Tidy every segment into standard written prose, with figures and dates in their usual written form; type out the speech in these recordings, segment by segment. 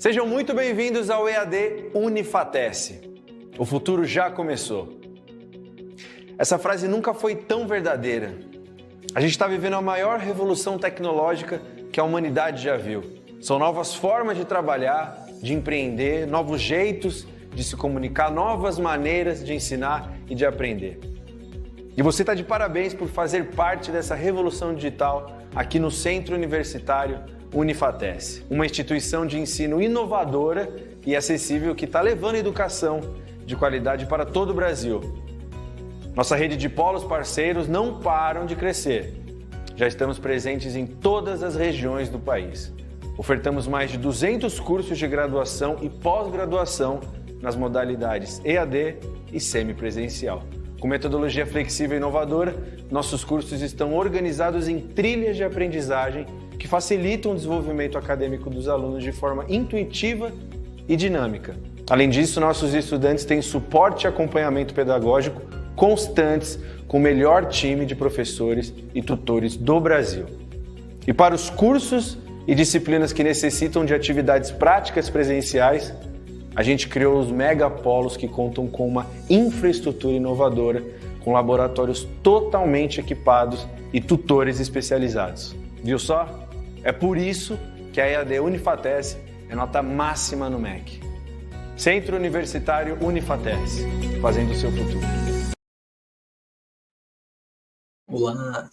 Sejam muito bem-vindos ao EAD Unifatece. O futuro já começou. Essa frase nunca foi tão verdadeira. A gente está vivendo a maior revolução tecnológica que a humanidade já viu. São novas formas de trabalhar, de empreender, novos jeitos de se comunicar, novas maneiras de ensinar e de aprender. E você está de parabéns por fazer parte dessa revolução digital aqui no Centro Universitário Unifatece, uma instituição de ensino inovadora e acessível que está levando educação de qualidade para todo o Brasil. Nossa rede de polos parceiros não param de crescer. Já estamos presentes em todas as regiões do país. Ofertamos mais de 200 cursos de graduação e pós-graduação nas modalidades EAD e semipresencial. Com metodologia flexível e inovadora, nossos cursos estão organizados em trilhas de aprendizagem que facilitam o desenvolvimento acadêmico dos alunos de forma intuitiva e dinâmica. Além disso, nossos estudantes têm suporte e acompanhamento pedagógico constantes com o melhor time de professores e tutores do Brasil. E para os cursos e disciplinas que necessitam de atividades práticas presenciais, a gente criou os megapolos que contam com uma infraestrutura inovadora, com laboratórios totalmente equipados e tutores especializados. Viu só? É por isso que a EAD Unifatece é nota máxima no MEC. Centro Universitário Unifatece, fazendo o seu futuro. Olá!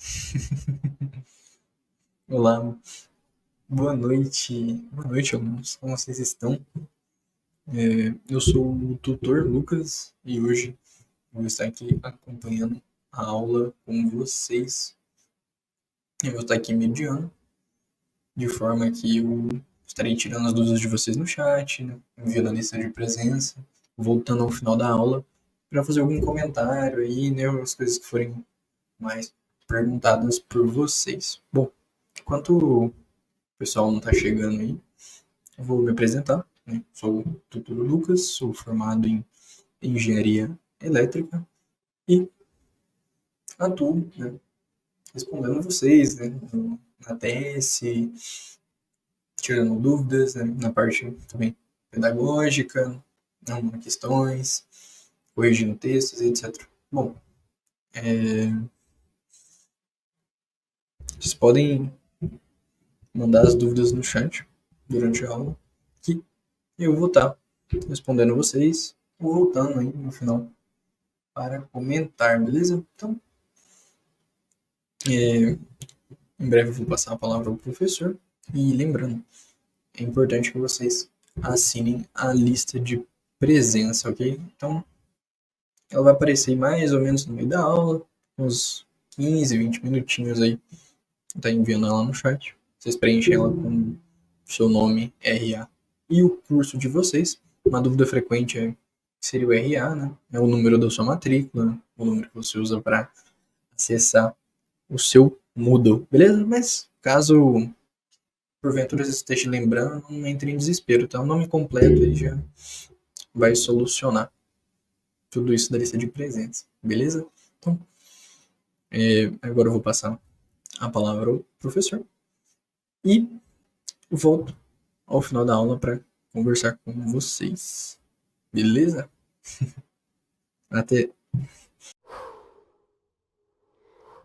Olá! Boa noite! Boa noite, alunos! Como vocês estão? Eu sou o tutor Lucas e hoje vou estar aqui acompanhando a aula com vocês. Eu vou estar aqui mediando, de forma que eu estarei tirando as dúvidas de vocês no chat, né? Enviando a lista de presença, voltando ao final da aula para fazer algum comentário aí, né? As coisas que forem mais perguntadas por vocês. Bom, enquanto o pessoal não está chegando aí, eu vou me apresentar. Sou o tutor Lucas, sou formado em Engenharia Elétrica e atuo, né, respondendo vocês, né, na TS, tirando dúvidas, né, na parte também pedagógica, arrumando questões, corrigindo textos, etc. Bom, vocês podem mandar as dúvidas no chat durante a aula, que eu vou estar respondendo vocês ou voltando aí no final para comentar, beleza? Então, em breve eu vou passar a palavra ao professor e lembrando, é importante que vocês assinem a lista de presença, ok? Então, ela vai aparecer mais ou menos no meio da aula, uns 15, 20 minutinhos aí, tá enviando ela no chat. Vocês preenchem ela com seu nome, RA e o curso de vocês. Uma dúvida frequente seria o RA, né? É o número da sua matrícula, né? O número que você usa para acessar o seu Moodle, beleza? Mas caso porventura você esteja lembrando, não entre em desespero, tá? O nome completo aí já vai solucionar tudo isso da lista de presença, beleza? Então, agora eu vou passar a palavra ao professor e volto ao final da aula para conversar com vocês. Beleza? Até.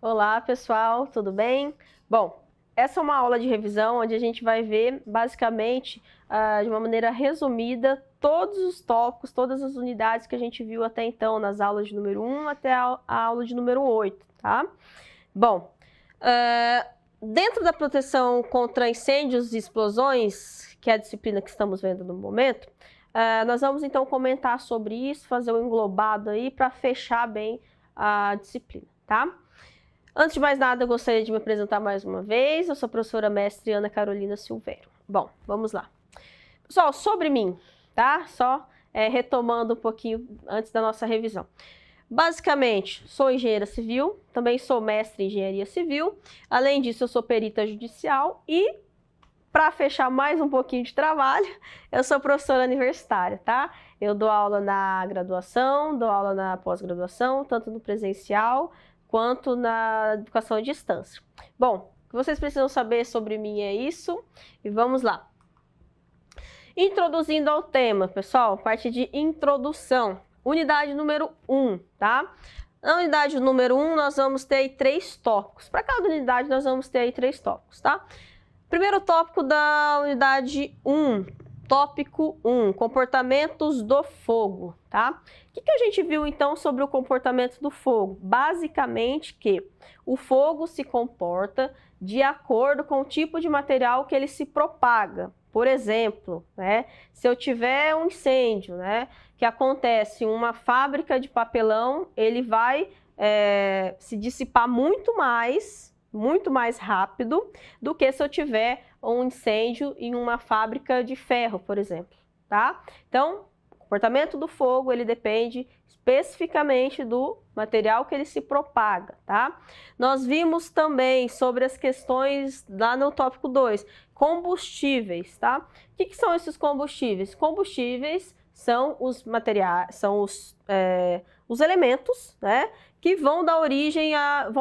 Olá, pessoal, tudo bem? Bom, essa é uma aula de revisão onde a gente vai ver, basicamente, de uma maneira resumida, todos os tópicos, todas as unidades que a gente viu até então, nas aulas de número 1 até a aula de número 8, tá? Bom, dentro da proteção contra incêndios e explosões, que é a disciplina que estamos vendo no momento, nós vamos então comentar sobre isso, fazer um englobado aí para fechar bem a disciplina, tá? Antes de mais nada, eu gostaria de me apresentar mais uma vez. Eu sou a professora mestre Ana Carolina Silveiro. Bom, vamos lá. Pessoal, sobre mim, tá? Só retomando um pouquinho antes da nossa revisão. Basicamente, sou engenheira civil, também sou mestre em engenharia civil. Além disso, eu sou perita judicial e, para fechar mais um pouquinho de trabalho, eu sou professora universitária, tá? Eu dou aula na graduação, dou aula na pós-graduação, tanto no presencial quanto na educação à distância. Bom, o que vocês precisam saber sobre mim é isso, e vamos lá. Introduzindo ao tema, pessoal, parte de introdução. Unidade número 1, tá? Na unidade número 1, nós vamos ter aí 3 tópicos. Para cada unidade, nós vamos ter aí 3 tópicos, tá? Primeiro tópico da unidade 1, tópico 1, comportamentos do fogo, tá? O que a gente viu, então, sobre o comportamento do fogo? Basicamente que o fogo se comporta de acordo com o tipo de material que ele se propaga. Por exemplo, né, se eu tiver um incêndio, né, que acontece em uma fábrica de papelão, ele vai se dissipar muito mais rápido do que se eu tiver um incêndio em uma fábrica de ferro, por exemplo, tá? Então, o comportamento do fogo, ele depende especificamente do material que ele se propaga, tá? Nós vimos também sobre as questões lá no tópico 2, combustíveis, tá? O que são esses combustíveis? Combustíveis são os materiais, são os elementos, né, que vão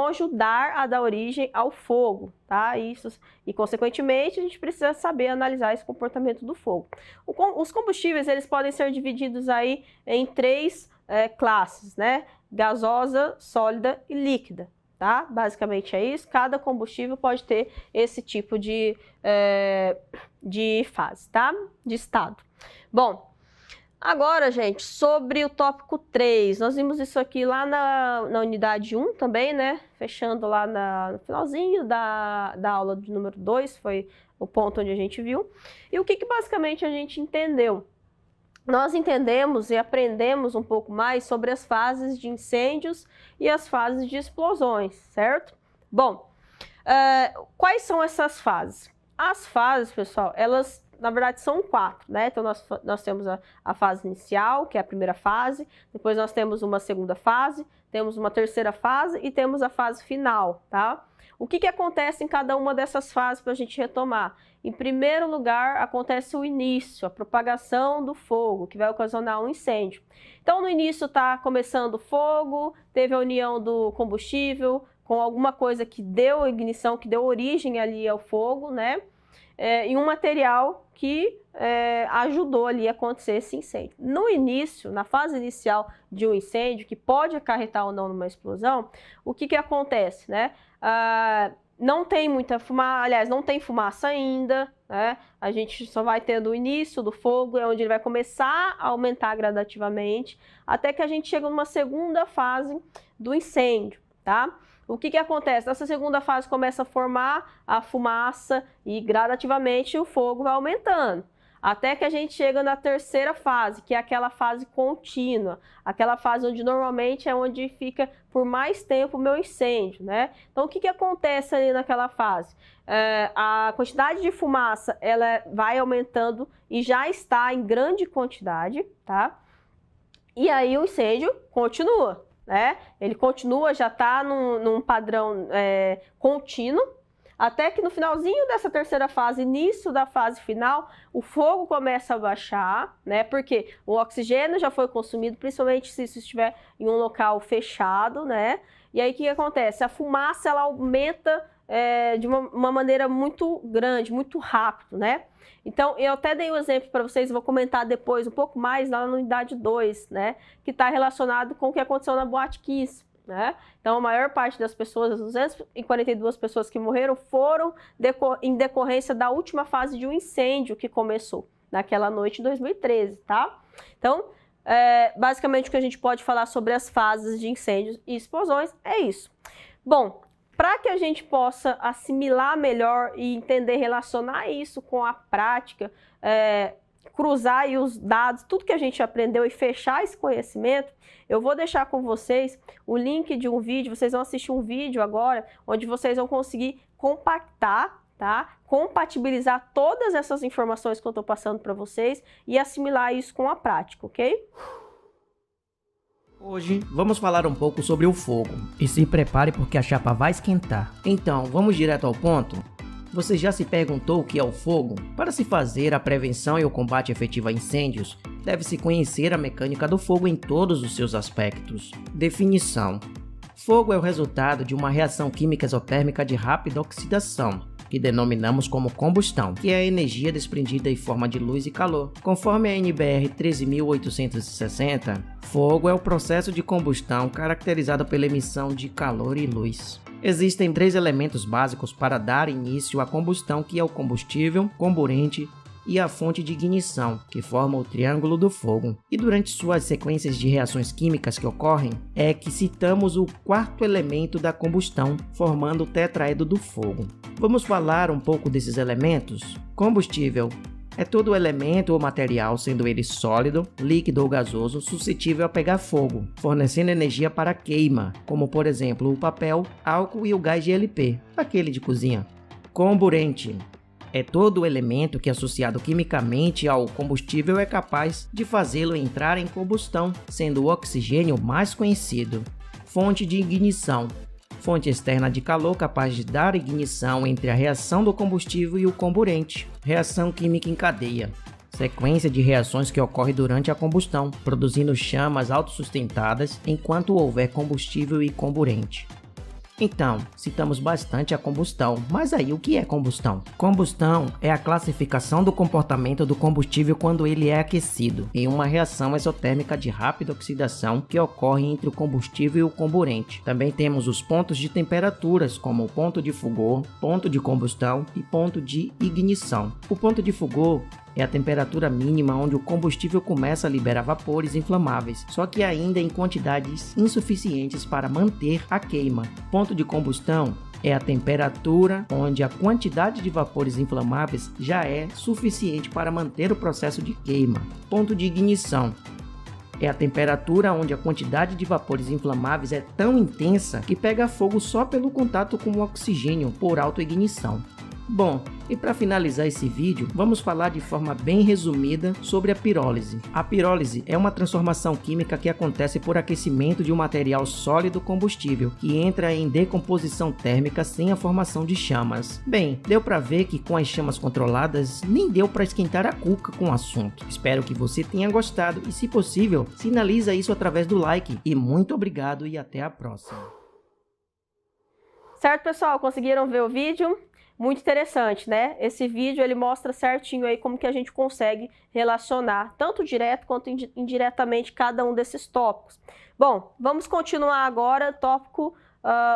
ajudar a dar origem ao fogo, tá? E consequentemente a gente precisa saber analisar esse comportamento do fogo. Os combustíveis, eles podem ser divididos aí em 3 classes, né? Gasosa, sólida e líquida, tá? Basicamente é isso. Cada combustível pode ter esse tipo de fase, tá? De estado. Bom, agora, gente, sobre o tópico 3, nós vimos isso aqui lá na unidade 1 também, né? Fechando lá no finalzinho da aula de número 2, foi o ponto onde a gente viu. E o que basicamente a gente entendeu? Nós entendemos e aprendemos um pouco mais sobre as fases de incêndios e as fases de explosões, certo? Bom, quais são essas fases? As fases, pessoal, elas na verdade são 4, né? Então nós temos a fase inicial, que é a primeira fase, depois nós temos uma segunda fase, temos uma terceira fase e temos a fase final, tá? O que acontece em cada uma dessas fases para a gente retomar? Em primeiro lugar, acontece o início, a propagação do fogo, que vai ocasionar um incêndio. Então, no início está começando o fogo, teve a união do combustível com alguma coisa que deu ignição, que deu origem ali ao fogo, né? E um material que ajudou ali a acontecer esse incêndio. No início, na fase inicial de um incêndio, que pode acarretar ou não numa explosão, o que acontece, né? Não tem muita fumaça, aliás, não tem fumaça ainda, né? A gente só vai tendo o início do fogo, é onde ele vai começar a aumentar gradativamente, até que a gente chega numa segunda fase do incêndio, tá? O que acontece? Nessa segunda fase começa a formar a fumaça e gradativamente o fogo vai aumentando. Até que a gente chega na terceira fase, que é aquela fase contínua, aquela fase onde normalmente é onde fica por mais tempo o meu incêndio, né? Então, o que acontece ali naquela fase? A quantidade de fumaça, ela vai aumentando e já está em grande quantidade, tá? E aí o incêndio continua, né? Ele continua, já está num padrão contínuo, até que no finalzinho dessa terceira fase, início da fase final, o fogo começa a baixar, né? Porque o oxigênio já foi consumido, principalmente se isso estiver em um local fechado, né? E aí o que acontece? A fumaça, ela aumenta de uma maneira muito grande, muito rápido, né? Então, eu até dei um exemplo para vocês, vou comentar depois um pouco mais lá na unidade 2, né? Que está relacionado com o que aconteceu na Boate Kiss, né? Então, a maior parte das pessoas, as 242 pessoas que morreram, foram em decorrência da última fase de um incêndio que começou naquela noite de 2013, tá? Então, basicamente o que a gente pode falar sobre as fases de incêndios e explosões é isso. Bom, para que a gente possa assimilar melhor e entender, relacionar isso com a prática, cruzar aí os dados, tudo que a gente aprendeu e fechar esse conhecimento, eu vou deixar com vocês o link de um vídeo, vocês vão assistir um vídeo agora, onde vocês vão conseguir compactar, tá? Compatibilizar todas essas informações que eu estou passando para vocês e assimilar isso com a prática, ok? Hoje vamos falar um pouco sobre o fogo. E se prepare porque a chapa vai esquentar. Então, vamos direto ao ponto? Você já se perguntou o que é o fogo? Para se fazer a prevenção e o combate efetivo a incêndios, deve-se conhecer a mecânica do fogo em todos os seus aspectos. Definição: fogo é o resultado de uma reação química exotérmica de rápida oxidação, que denominamos como combustão, que é a energia desprendida em forma de luz e calor. Conforme a NBR 13.860, fogo é o processo de combustão caracterizado pela emissão de calor e luz. Existem 3 elementos básicos para dar início à combustão, que é o combustível, comburente e a fonte de ignição, que forma o triângulo do fogo. E durante suas sequências de reações químicas que ocorrem, é que citamos o 4º elemento da combustão, formando o tetraedro do fogo. Vamos falar um pouco desses elementos? Combustível é todo elemento ou material, sendo ele sólido, líquido ou gasoso, suscetível a pegar fogo, fornecendo energia para a queima, como por exemplo o papel, álcool e o gás GLP, aquele de cozinha. Comburente é todo elemento que, associado quimicamente ao combustível, é capaz de fazê-lo entrar em combustão, sendo o oxigênio mais conhecido. Fonte de ignição: fonte externa de calor capaz de dar ignição entre a reação do combustível e o comburente. Reação química em cadeia: sequência de reações que ocorre durante a combustão, produzindo chamas autossustentadas enquanto houver combustível e comburente. Então, citamos bastante a combustão, mas aí o que é combustão? Combustão é a classificação do comportamento do combustível quando ele é aquecido, em uma reação exotérmica de rápida oxidação que ocorre entre o combustível e o comburente. Também temos os pontos de temperaturas, como o ponto de fulgor, ponto de combustão e ponto de ignição. O ponto de fulgor é a temperatura mínima onde o combustível começa a liberar vapores inflamáveis, só que ainda em quantidades insuficientes para manter a queima. Ponto de combustão é a temperatura onde a quantidade de vapores inflamáveis já é suficiente para manter o processo de queima. Ponto de ignição é a temperatura onde a quantidade de vapores inflamáveis é tão intensa que pega fogo só pelo contato com o oxigênio por autoignição. Bom, e para finalizar esse vídeo, vamos falar de forma bem resumida sobre a pirólise. A pirólise é uma transformação química que acontece por aquecimento de um material sólido combustível, que entra em decomposição térmica sem a formação de chamas. Bem, deu para ver que com as chamas controladas, nem deu para esquentar a cuca com o assunto. Espero que você tenha gostado e, se possível, sinaliza isso através do like. E muito obrigado e até a próxima. Certo, pessoal? Conseguiram ver o vídeo? Muito interessante, né? Esse vídeo ele mostra certinho aí como que a gente consegue relacionar tanto direto quanto indiretamente cada um desses tópicos. Bom, vamos continuar agora, tópico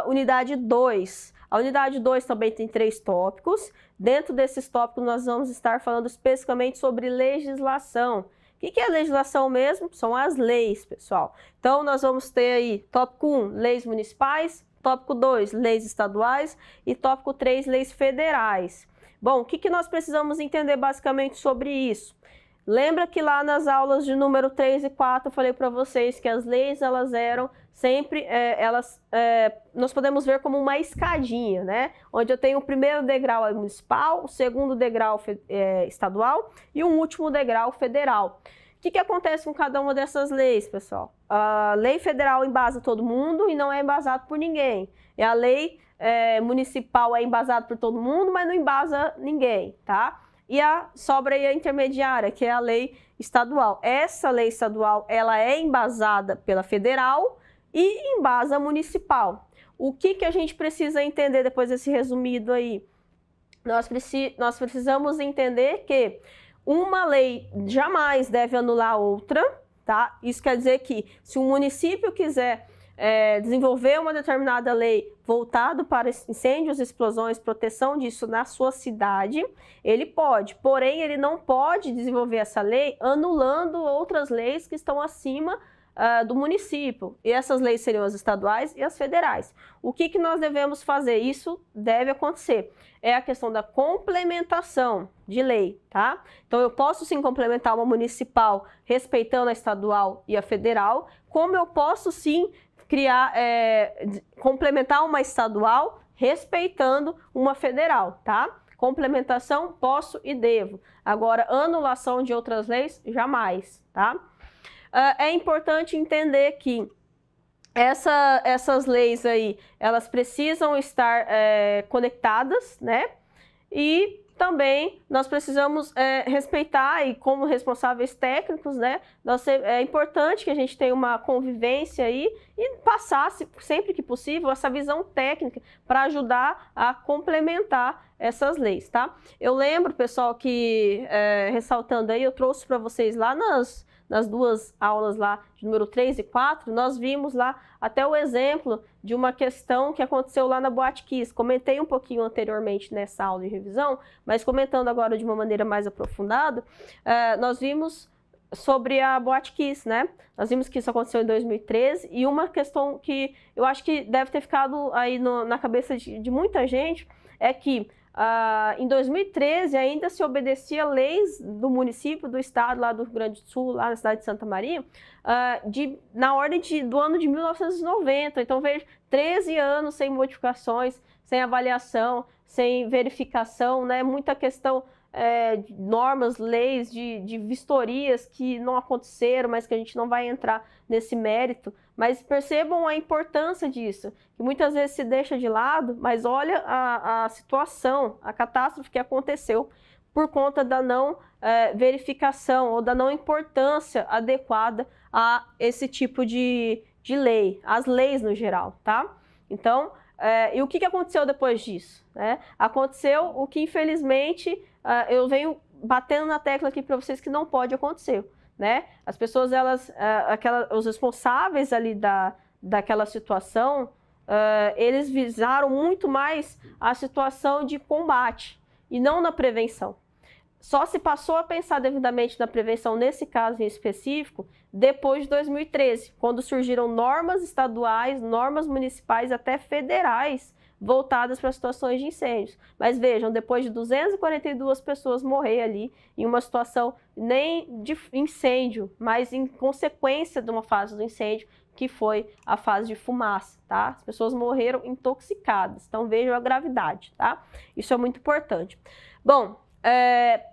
unidade 2. A unidade 2 também tem 3 tópicos. Dentro desses tópicos nós vamos estar falando especificamente sobre legislação. O que é legislação mesmo? São as leis, pessoal. Então nós vamos ter aí tópico 1, leis municipais. Tópico 2, leis estaduais e tópico 3, leis federais. Bom, o que nós precisamos entender basicamente sobre isso? Lembra que lá nas aulas de número 3 e 4 eu falei para vocês que as leis elas eram sempre, nós podemos ver como uma escadinha, né? Onde eu tenho o primeiro degrau municipal, o segundo degrau estadual e o último degrau federal. O que acontece com cada uma dessas leis, pessoal? A lei federal embasa todo mundo e não é embasado por ninguém. E a lei municipal é embasada por todo mundo, mas não embasa ninguém, tá? E sobra aí a intermediária, que é a lei estadual. Essa lei estadual, ela é embasada pela federal e embasa a municipal. O que a gente precisa entender depois desse resumido aí? Nós precisamos entender que uma lei jamais deve anular a outra, tá? Isso quer dizer que se um município quiser desenvolver uma determinada lei voltado para incêndios, explosões, proteção disso na sua cidade, ele pode. Porém, ele não pode desenvolver essa lei anulando outras leis que estão acima do município. E essas leis seriam as estaduais e as federais. O que nós devemos fazer? Isso deve acontecer. É a questão da complementação de lei, tá? Então, eu posso sim complementar uma municipal respeitando a estadual e a federal, como eu posso sim complementar uma estadual respeitando uma federal, tá? Complementação, posso e devo. Agora, anulação de outras leis, jamais, tá? É importante entender que essas leis aí, elas precisam estar conectadas, né? E também nós precisamos respeitar, e como responsáveis técnicos, né? É importante que a gente tenha uma convivência aí e passar, sempre que possível, essa visão técnica para ajudar a complementar essas leis, tá? Eu lembro, pessoal, que, ressaltando aí, eu trouxe para vocês lá nas duas aulas lá, de número 3 e 4, nós vimos lá até o exemplo de uma questão que aconteceu lá na Boate Kiss. Comentei um pouquinho anteriormente nessa aula de revisão, mas comentando agora de uma maneira mais aprofundada, nós vimos sobre a Boate Kiss, né? Nós vimos que isso aconteceu em 2013 e uma questão que eu acho que deve ter ficado aí na cabeça de muita gente é que em 2013 ainda se obedecia leis do município, do estado lá do Rio Grande do Sul, lá na cidade de Santa Maria, na ordem do ano de 1990. Então, veja, 13 anos sem modificações, sem avaliação, sem verificação, né? Muita questão de normas, leis, de vistorias que não aconteceram, mas que a gente não vai entrar nesse mérito. Mas percebam a importância disso, que muitas vezes se deixa de lado, mas olha a situação, a catástrofe que aconteceu por conta da não verificação ou da não importância adequada a esse tipo de lei, as leis no geral, tá? Então, e o que aconteceu depois disso, né? Aconteceu o que, infelizmente, eu venho batendo na tecla aqui para vocês que não pode acontecer, né? As pessoas, os responsáveis ali daquela situação, eles visaram muito mais a situação de combate e não na prevenção. Só se passou a pensar devidamente na prevenção nesse caso em específico depois de 2013, quando surgiram normas estaduais, normas municipais, até federais, voltadas para situações de incêndios. Mas vejam, depois de 242 pessoas morrer ali em uma situação nem de incêndio, mas em consequência de uma fase do incêndio, que foi a fase de fumaça, tá? As pessoas morreram intoxicadas. Então vejam a gravidade, tá? Isso é muito importante. Bom,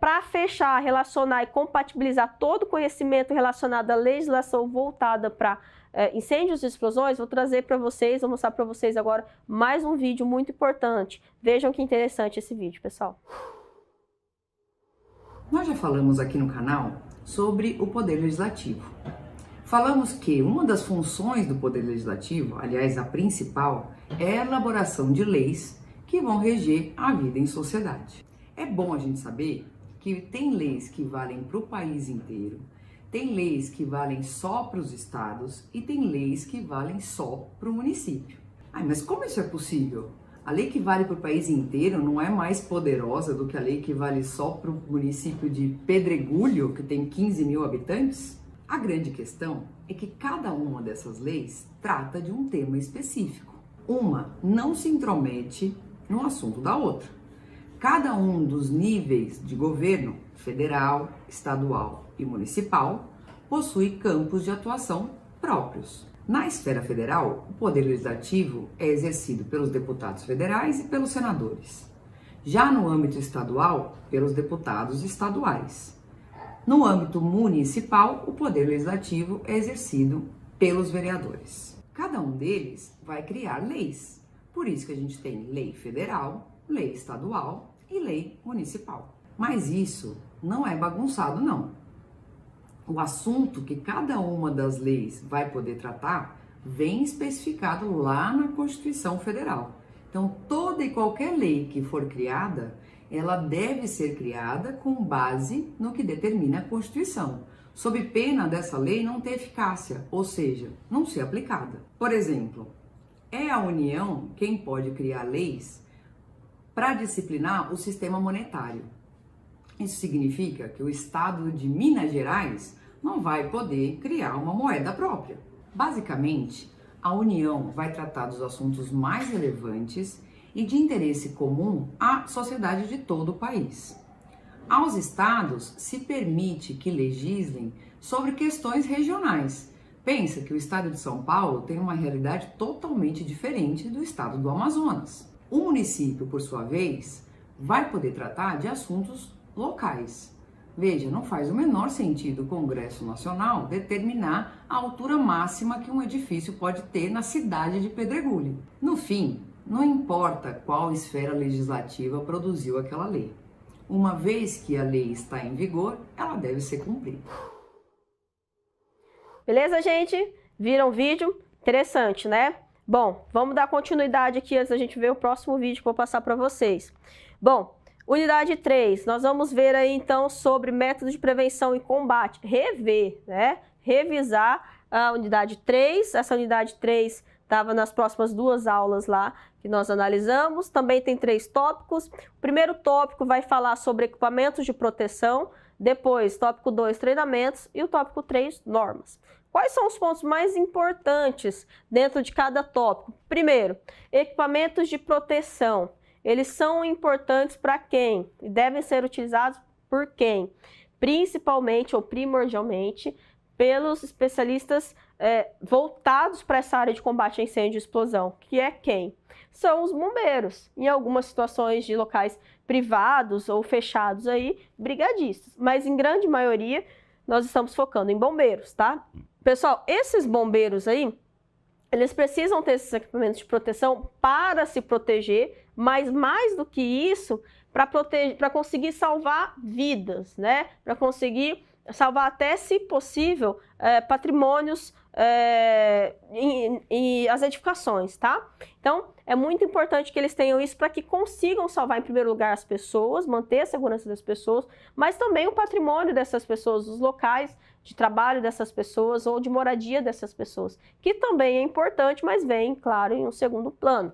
para fechar, relacionar e compatibilizar todo o conhecimento relacionado à legislação voltada para incêndios e explosões, vou trazer para vocês, vou mostrar para vocês agora mais um vídeo muito importante. Vejam que interessante esse vídeo, pessoal. Nós já falamos aqui no canal sobre o Poder Legislativo. Falamos que uma das funções do Poder Legislativo, aliás, a principal, é a elaboração de leis que vão reger a vida em sociedade. É bom a gente saber que tem leis que valem para o país inteiro, tem leis que valem só para os estados e tem leis que valem só para o município. Mas como isso é possível? A lei que vale para o país inteiro não é mais poderosa do que a lei que vale só para o município de Pedregulho, que tem 15 mil habitantes? A grande questão é que cada uma dessas leis trata de um tema específico. Uma não se intromete no assunto da outra. Cada um dos níveis de governo, federal, estadual e municipal, possui campos de atuação próprios. Na esfera federal, o poder legislativo é exercido pelos deputados federais e pelos senadores. Já no âmbito estadual, pelos deputados estaduais. No âmbito municipal, o poder legislativo é exercido pelos vereadores. Cada um deles vai criar leis. Por isso que a gente tem lei federal, lei estadual e lei municipal. Mas isso não é bagunçado, não. O assunto que cada uma das leis vai poder tratar vem especificado lá na Constituição Federal. Então, toda e qualquer lei que for criada, ela deve ser criada com base no que determina a Constituição, sob pena dessa lei não ter eficácia, ou seja, não ser aplicada. Por exemplo, é a União quem pode criar leis para disciplinar o sistema monetário. Isso significa que o Estado de Minas Gerais não vai poder criar uma moeda própria. Basicamente, a União vai tratar dos assuntos mais relevantes e de interesse comum à sociedade de todo o país. Aos estados se permite que legislem sobre questões regionais. Pensa que o estado de São Paulo tem uma realidade totalmente diferente do estado do Amazonas. O município, por sua vez, vai poder tratar de assuntos locais. Veja, não faz o menor sentido o Congresso Nacional determinar a altura máxima que um edifício pode ter na cidade de Pedregulho. No fim, não importa qual esfera legislativa produziu aquela lei. Uma vez que a lei está em vigor, ela deve ser cumprida. Beleza, gente? Viram o vídeo? Interessante, né? Bom, vamos dar continuidade aqui antes da gente ver o próximo vídeo que eu vou passar para vocês. Bom, unidade 3, nós vamos ver aí então sobre métodos de prevenção e combate, rever, né? Revisar a unidade 3, essa unidade 3 estava nas próximas 2 aulas lá que nós analisamos, também tem 3 tópicos. O primeiro tópico vai falar sobre equipamentos de proteção, depois tópico 2, treinamentos e o tópico 3, normas. Quais são os pontos mais importantes dentro de cada tópico? Primeiro, equipamentos de proteção. Eles são importantes para quem? E devem ser utilizados por quem? Principalmente ou primordialmente pelos especialistas voltados para essa área de combate a incêndio e explosão, que é quem? São os bombeiros, em algumas situações de locais privados ou fechados aí, brigadistas, mas em grande maioria nós estamos focando em bombeiros, tá? Pessoal, esses bombeiros aí, eles precisam ter esses equipamentos de proteção para se proteger, mas mais do que isso, para conseguir salvar vidas, né? Para conseguir salvar até, se possível, patrimônios e as edificações, tá? Então, é muito importante que eles tenham isso para que consigam salvar, em primeiro lugar, as pessoas, manter a segurança das pessoas, mas também o patrimônio dessas pessoas, os locais de trabalho dessas pessoas ou de moradia dessas pessoas, que também é importante, mas vem, claro, em um segundo plano.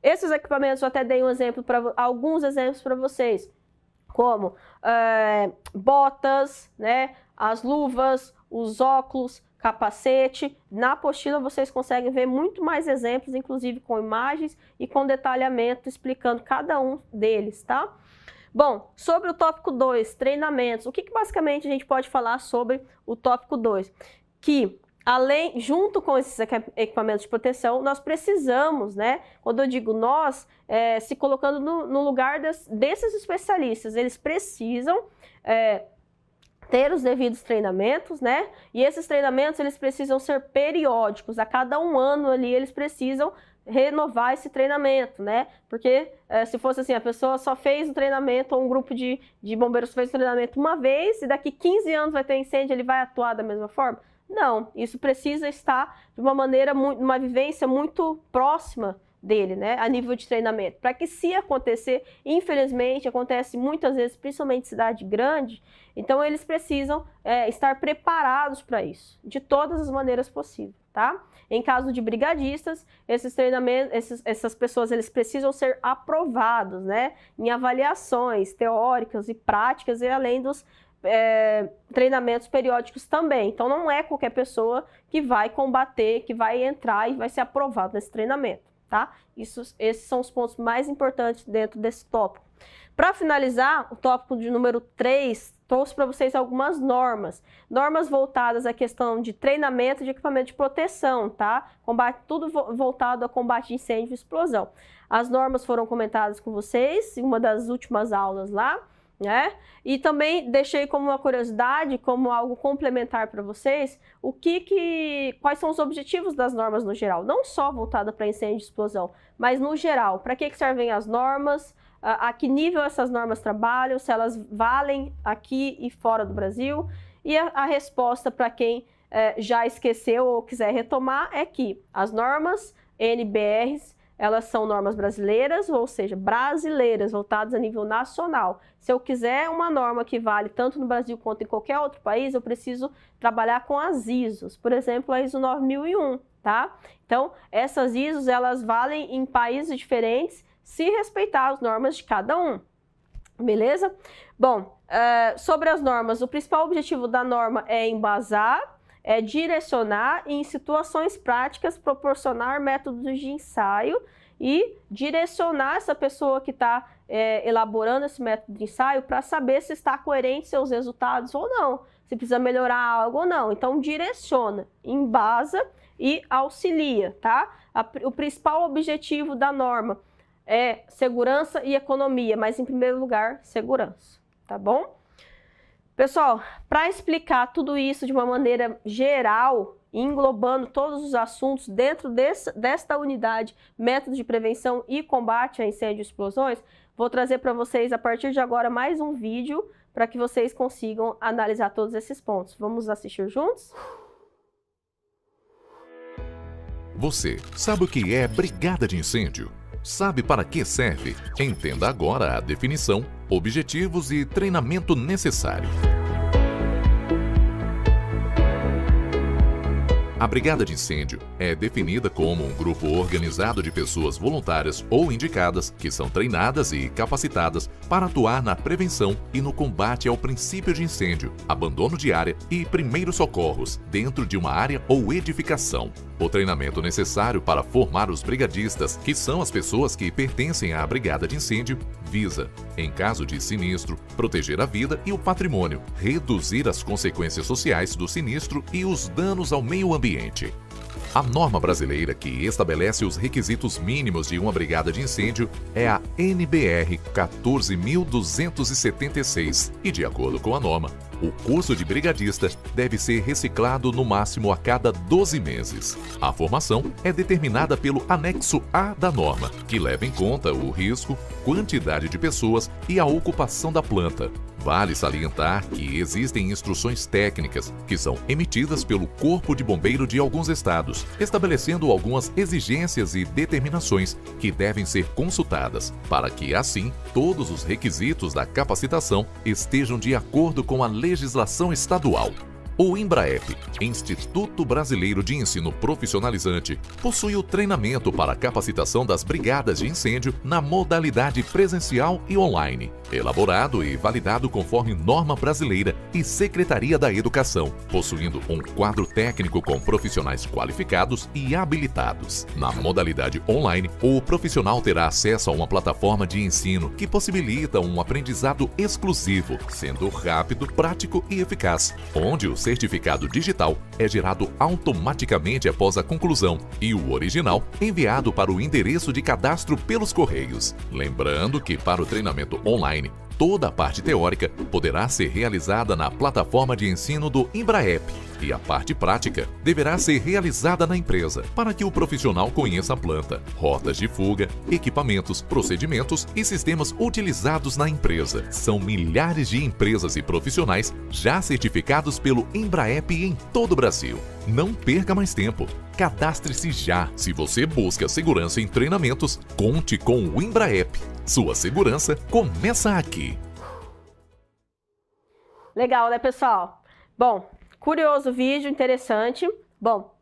Esses equipamentos, eu até dei alguns exemplos para vocês, como botas, né, as luvas, os óculos, capacete. Na apostila vocês conseguem ver muito mais exemplos, inclusive com imagens e com detalhamento explicando cada um deles, tá? Bom, sobre o tópico 2, treinamentos, o que basicamente a gente pode falar sobre o tópico 2? Que junto com esses equipamentos de proteção, nós precisamos, né? Quando eu digo nós, se colocando no lugar desses especialistas, eles precisam ter os devidos treinamentos, né? E esses treinamentos, eles precisam ser periódicos, a cada 1 ano ali eles precisam renovar esse treinamento, né? Porque se fosse assim, a pessoa só fez o treinamento, ou um grupo de bombeiros fez o treinamento uma vez, e daqui 15 anos vai ter incêndio, ele vai atuar da mesma forma? Não, isso precisa estar de uma maneira, uma vivência muito próxima dele, né, a nível de treinamento, para que se acontecer, infelizmente, acontece muitas vezes, principalmente em cidade grande, então eles precisam estar preparados para isso, de todas as maneiras possíveis, tá? Em caso de brigadistas, esses treinamentos, essas pessoas, eles precisam ser aprovados, né, em avaliações teóricas e práticas, e além dos treinamentos periódicos também. Então não é qualquer pessoa que vai combater, que vai entrar e vai ser aprovado nesse treinamento, tá? Esses são os pontos mais importantes dentro desse tópico. Para finalizar, o tópico de número 3, trouxe para vocês algumas normas. Normas voltadas à questão de treinamento de equipamento de proteção, tá? Tudo voltado a combate de incêndio e explosão. As normas foram comentadas com vocês em uma das últimas aulas lá, né? E também deixei como uma curiosidade, como algo complementar para vocês, quais são os objetivos das normas no geral, não só voltada para incêndio e explosão, mas no geral, para que servem as normas, a que nível essas normas trabalham, se elas valem aqui e fora do Brasil, e a resposta para quem já esqueceu ou quiser retomar é que as normas NBRs, elas são normas brasileiras, ou seja, brasileiras, voltadas a nível nacional. Se eu quiser uma norma que vale tanto no Brasil quanto em qualquer outro país, eu preciso trabalhar com as ISOs. Por exemplo, a ISO 9001, tá? Então, essas ISOs, elas valem em países diferentes, se respeitar as normas de cada um. Beleza? Bom, sobre as normas, o principal objetivo da norma é embasar, direcionar e, em situações práticas, proporcionar métodos de ensaio e direcionar essa pessoa que está elaborando esse método de ensaio para saber se está coerente seus resultados ou não, se precisa melhorar algo ou não. Então, direciona, embasa e auxilia, tá? O principal objetivo da norma é segurança e economia, mas, em primeiro lugar, segurança, tá bom? Pessoal, para explicar tudo isso de uma maneira geral, englobando todos os assuntos dentro desta unidade, métodos de prevenção e combate a incêndio e explosões, vou trazer para vocês, a partir de agora, mais um vídeo para que vocês consigam analisar todos esses pontos. Vamos assistir juntos? Você sabe o que é brigada de incêndio? Sabe para que serve? Entenda agora a definição, objetivos e treinamento necessário. A brigada de incêndio é definida como um grupo organizado de pessoas voluntárias ou indicadas que são treinadas e capacitadas para atuar na prevenção e no combate ao princípio de incêndio, abandono de área e primeiros socorros dentro de uma área ou edificação. O treinamento necessário para formar os brigadistas, que são as pessoas que pertencem à brigada de incêndio, visa, em caso de sinistro, proteger a vida e o patrimônio, reduzir as consequências sociais do sinistro e os danos ao meio ambiente. A norma brasileira que estabelece os requisitos mínimos de uma brigada de incêndio é a NBR 14.276 e, de acordo com a norma, o curso de brigadista deve ser reciclado no máximo a cada 12 meses. A formação é determinada pelo anexo A da norma, que leva em conta o risco, quantidade de pessoas e a ocupação da planta. Vale salientar que existem instruções técnicas que são emitidas pelo Corpo de Bombeiro de alguns estados, estabelecendo algumas exigências e determinações que devem ser consultadas, para que, assim, todos os requisitos da capacitação estejam de acordo com a legislação estadual. O INBRAEP, Instituto Brasileiro de Ensino Profissionalizante, possui o treinamento para a capacitação das brigadas de incêndio na modalidade presencial e online, elaborado e validado conforme norma brasileira e Secretaria da Educação, possuindo um quadro técnico com profissionais qualificados e habilitados. Na modalidade online, o profissional terá acesso a uma plataforma de ensino que possibilita um aprendizado exclusivo, sendo rápido, prático e eficaz, onde o certificado digital é gerado automaticamente após a conclusão e o original enviado para o endereço de cadastro pelos correios. Lembrando que para o treinamento online, toda a parte teórica poderá ser realizada na plataforma de ensino do INBRAEP e a parte prática deverá ser realizada na empresa, para que o profissional conheça a planta, rotas de fuga, equipamentos, procedimentos e sistemas utilizados na empresa. São milhares de empresas e profissionais já certificados pelo INBRAEP em todo o Brasil. Não perca mais tempo. Cadastre-se já. Se você busca segurança em treinamentos, conte com o INBRAEP. Sua segurança começa aqui. Legal, né, pessoal? Bom, curioso vídeo, interessante. Bom,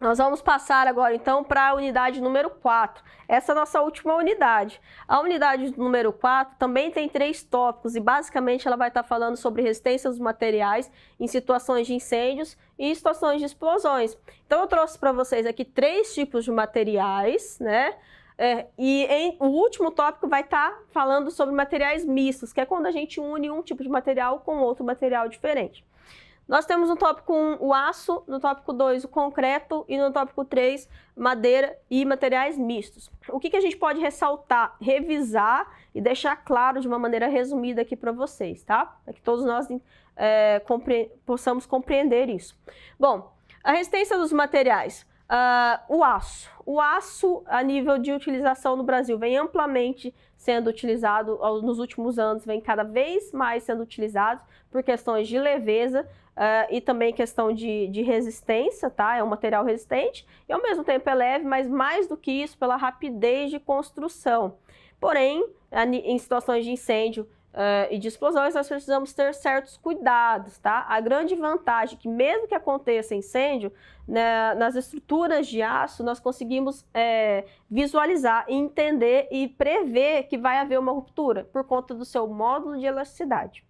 nós vamos passar agora, então, para a unidade número 4. Essa é a nossa última unidade. A unidade número 4 também tem 3 tópicos e, basicamente, ela vai estar falando sobre resistência dos materiais em situações de incêndios e situações de explosões. Então, eu trouxe para vocês aqui 3 tipos de materiais, né? O último tópico vai estar falando sobre materiais mistos, que é quando a gente une um tipo de material com outro material diferente. Nós temos no tópico 1 o aço, no tópico 2 o concreto e no tópico 3 madeira e materiais mistos. O que a gente pode ressaltar, revisar e deixar claro de uma maneira resumida aqui para vocês, tá? Para que todos nós possamos compreender isso. Bom, a resistência dos materiais. O aço. O aço, a nível de utilização no Brasil, vem amplamente sendo utilizado nos últimos anos, vem cada vez mais sendo utilizado por questões de leveza e também questão de resistência, tá? É um material resistente e ao mesmo tempo é leve, mas mais do que isso, pela rapidez de construção. Porém, em situações de incêndio e de explosões, nós precisamos ter certos cuidados, tá? A grande vantagem é que mesmo que aconteça incêndio, né, nas estruturas de aço, nós conseguimos visualizar, entender e prever que vai haver uma ruptura por conta do seu módulo de elasticidade.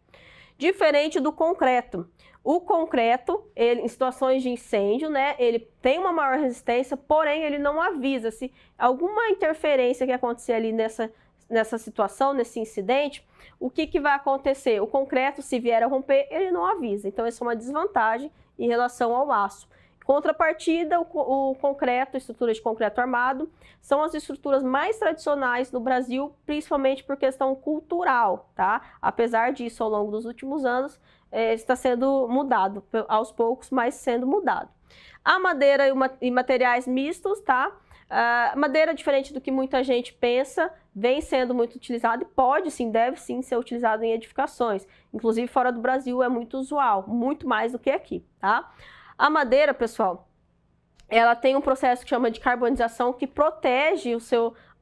Diferente do concreto. O concreto, ele, em situações de incêndio, né, ele tem uma maior resistência, porém ele não avisa se alguma interferência que acontecer ali nessa situação, nesse incidente, o que vai acontecer? O concreto, se vier a romper, ele não avisa. Então, essa é uma desvantagem em relação ao aço. Contrapartida, o concreto, estrutura de concreto armado, são as estruturas mais tradicionais no Brasil, principalmente por questão cultural, tá? Apesar disso, ao longo dos últimos anos, está sendo mudado, aos poucos, mas sendo mudado. A madeira e materiais mistos, tá? Madeira, diferente do que muita gente pensa, vem sendo muito utilizada e pode sim, deve sim ser utilizado em edificações. Inclusive fora do Brasil é muito usual, muito mais do que aqui, tá? A madeira, pessoal, ela tem um processo que chama de carbonização que protege o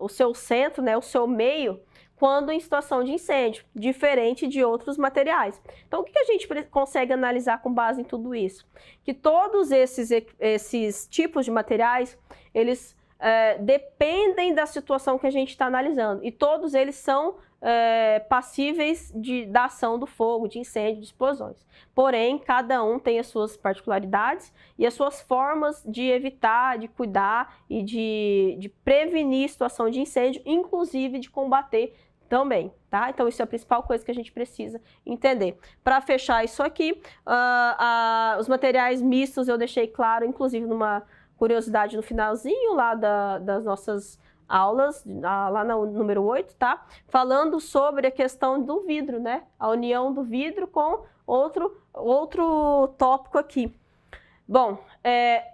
seu centro, né, o seu meio, quando em situação de incêndio, diferente de outros materiais. Então, o que a gente consegue analisar com base em tudo isso? Que todos esses tipos de materiais, eles dependem da situação que a gente está analisando, e todos eles são passíveis da ação do fogo, de incêndio, de explosões. Porém, cada um tem as suas particularidades e as suas formas de evitar, de cuidar e de prevenir situação de incêndio, inclusive de combater também, tá? Então, isso é a principal coisa que a gente precisa entender. Para fechar isso aqui, os materiais mistos eu deixei claro, inclusive numa curiosidade no finalzinho lá das nossas aulas, lá no número 8, tá? Falando sobre a questão do vidro, né? A união do vidro com outro tópico aqui. Bom,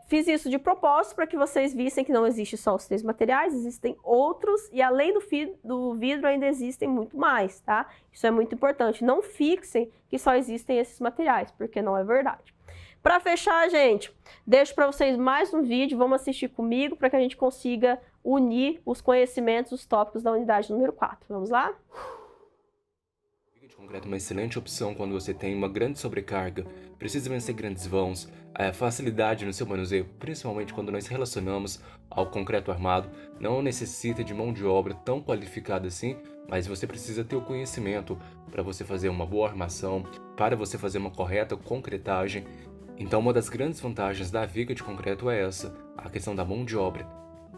fiz isso de propósito para que vocês vissem que não existe só os 3 materiais, existem outros, e além do vidro ainda existem muito mais, tá? Isso é muito importante. Não fixem que só existem esses materiais, porque não é verdade. Para fechar, gente, deixo para vocês mais um vídeo, vamos assistir comigo para que a gente consiga unir os conhecimentos, os tópicos da unidade número 4. Vamos lá? Viga de concreto é uma excelente opção quando você tem uma grande sobrecarga, precisa vencer grandes vãos, facilidade no seu manuseio, principalmente quando nós relacionamos ao concreto armado, não necessita de mão de obra tão qualificada assim, mas você precisa ter o conhecimento para você fazer uma boa armação, para você fazer uma correta concretagem. Então, uma das grandes vantagens da viga de concreto é essa, a questão da mão de obra.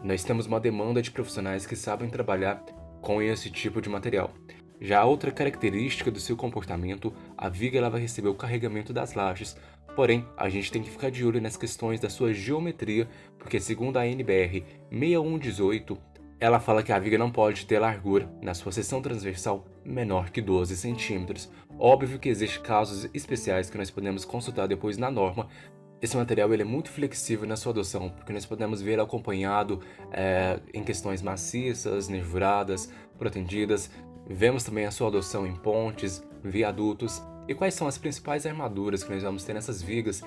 Nós temos uma demanda de profissionais que sabem trabalhar com esse tipo de material. Já a outra característica do seu comportamento, a viga ela vai receber o carregamento das lajes. Porém, a gente tem que ficar de olho nas questões da sua geometria, porque segundo a NBR 6118, ela fala que a viga não pode ter largura na sua seção transversal menor que 12 centímetros. Óbvio que existem casos especiais que nós podemos consultar depois na norma. Esse material ele é muito flexível na sua adoção, porque nós podemos ver ele acompanhado em questões maciças, nervuradas, protendidas. Vemos também a sua adoção em pontes, viadutos. E quais são as principais armaduras que nós vamos ter nessas vigas,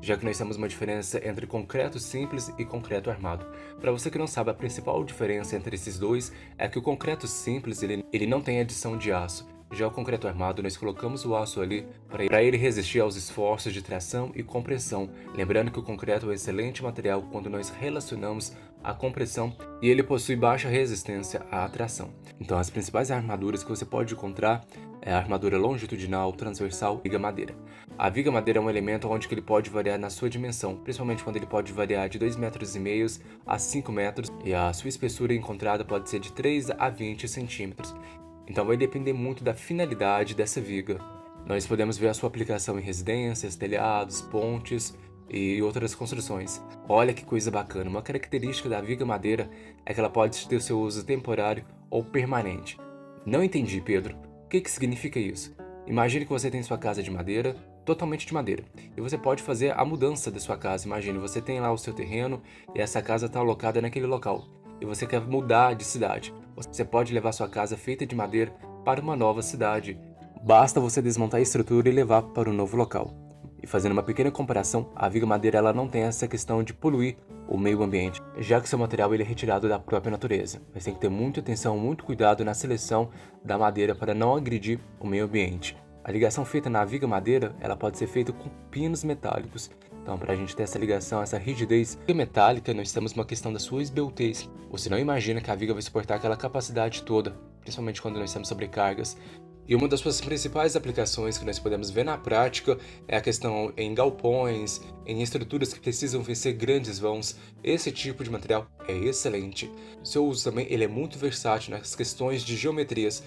já que nós temos uma diferença entre concreto simples e concreto armado. Para você que não sabe, a principal diferença entre esses dois é que o concreto simples ele não tem adição de aço. Já o concreto armado, nós colocamos o aço ali para ele resistir aos esforços de tração e compressão. Lembrando que o concreto é um excelente material quando nós relacionamos a compressão e ele possui baixa resistência à tração. Então, as principais armaduras que você pode encontrar é a armadura longitudinal, transversal e viga madeira. A viga madeira é um elemento onde ele pode variar na sua dimensão, principalmente quando ele pode variar de 2,5 metros a 5 metros e a sua espessura encontrada pode ser de 3 a 20 centímetros. Então vai depender muito da finalidade dessa viga. Nós podemos ver a sua aplicação em residências, telhados, pontes e outras construções. Olha que coisa bacana, uma característica da viga madeira é que ela pode ter o seu uso temporário ou permanente. Não entendi, Pedro. O que significa isso? Imagine que você tem sua casa de madeira, totalmente de madeira, e você pode fazer a mudança da sua casa. Imagine, você tem lá o seu terreno e essa casa está alocada naquele local, e você quer mudar de cidade. Você pode levar sua casa feita de madeira para uma nova cidade. Basta você desmontar a estrutura e levar para um novo local. E fazendo uma pequena comparação, a viga madeira ela não tem essa questão de poluir o meio ambiente, já que seu material ele é retirado da própria natureza. Mas tem que ter muita atenção, muito cuidado na seleção da madeira para não agredir o meio ambiente. A ligação feita na viga madeira ela pode ser feita com pinos metálicos. Então, para a gente ter essa ligação, essa rigidez metálica, nós temos uma questão da sua esbeltez. Você não imagina que a viga vai suportar aquela capacidade toda, principalmente quando nós temos sobrecargas. E uma das suas principais aplicações que nós podemos ver na prática é a questão em galpões, em estruturas que precisam vencer grandes vãos. Esse tipo de material é excelente. Seu uso também ele é muito versátil nas questões de geometrias.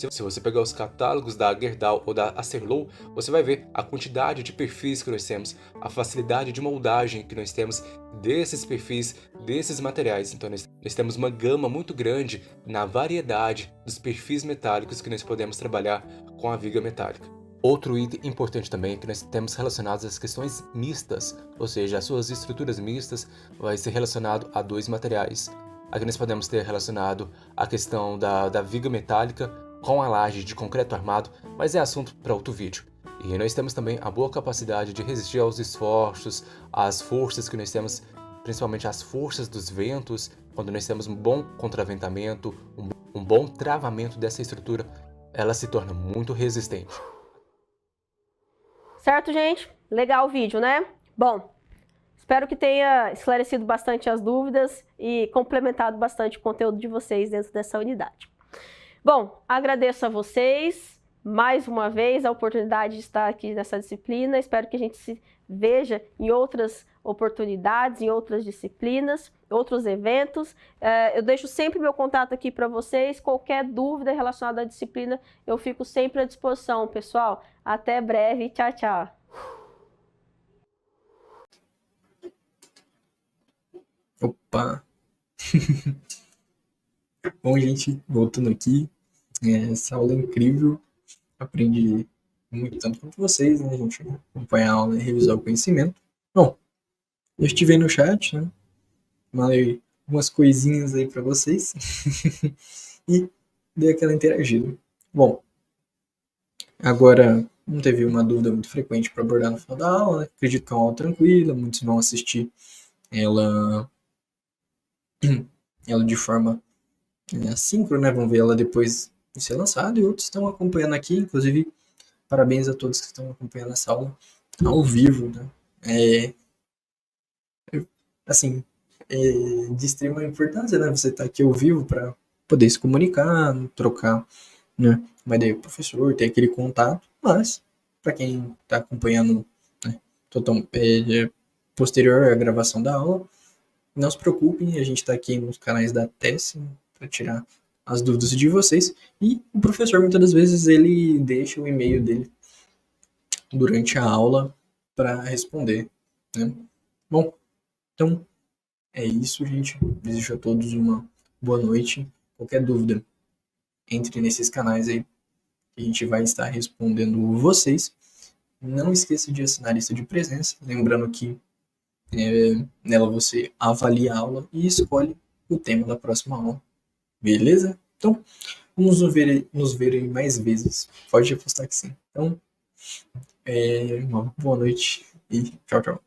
Se você pegar os catálogos da Gerdau ou da Acerlow, você vai ver a quantidade de perfis que nós temos, a facilidade de moldagem que nós temos desses perfis, desses materiais. Então nós temos uma gama muito grande na variedade dos perfis metálicos que nós podemos trabalhar com a viga metálica. Outro item importante também é que nós temos relacionados às questões mistas, ou seja, as suas estruturas mistas vai ser relacionado a 2 materiais. Aqui nós podemos ter relacionado a questão da viga metálica com a laje de concreto armado, mas é assunto para outro vídeo. E nós temos também a boa capacidade de resistir aos esforços, às forças que nós temos principalmente as forças dos ventos, quando nós temos um bom contraventamento, um bom travamento dessa estrutura, ela se torna muito resistente. Certo, gente? Legal o vídeo, né? Bom, espero que tenha esclarecido bastante as dúvidas e complementado bastante o conteúdo de vocês dentro dessa unidade. Bom, agradeço a vocês mais uma vez a oportunidade de estar aqui nessa disciplina. Espero que a gente se veja em outras oportunidades, em outras disciplinas, outros eventos. Eu deixo sempre meu contato aqui para vocês. Qualquer dúvida relacionada à disciplina, eu fico sempre à disposição, pessoal. Até breve. Tchau, tchau. Opa! Bom, gente, voltando aqui, essa aula é incrível. Aprendi muito tanto quanto vocês, né? A gente acompanhar a aula e revisar o conhecimento. Bom, eu estive aí no chat, né? Mandei umas coisinhas aí para vocês e dei aquela interagida. Bom, agora não teve uma dúvida muito frequente para abordar no final da aula, né? Acredito que é uma aula tranquila, muitos vão assistir ela de forma assíncrona, né? Vão ver ela depois de ser lançada e outros estão acompanhando aqui, inclusive parabéns a todos que estão acompanhando essa aula ao vivo, né? Assim, de extrema importância, né? Você tá aqui ao vivo para poder se comunicar, trocar, né, uma ideia com o professor, ter aquele contato, mas para quem está acompanhando, né, posterior à gravação da aula, não se preocupem, a gente está aqui nos canais da TES para tirar as dúvidas de vocês, e o professor muitas das vezes ele deixa o e-mail dele durante a aula para responder, né? Bom, então é isso, gente. Desejo a todos uma boa noite. Qualquer dúvida, entre nesses canais aí que a gente vai estar respondendo vocês. Não esqueça de assinar a lista de presença, lembrando que nela você avalia a aula e escolhe o tema da próxima aula. Beleza? Então, vamos nos ver aí mais vezes. Pode apostar que sim. Então, uma boa noite e tchau, tchau.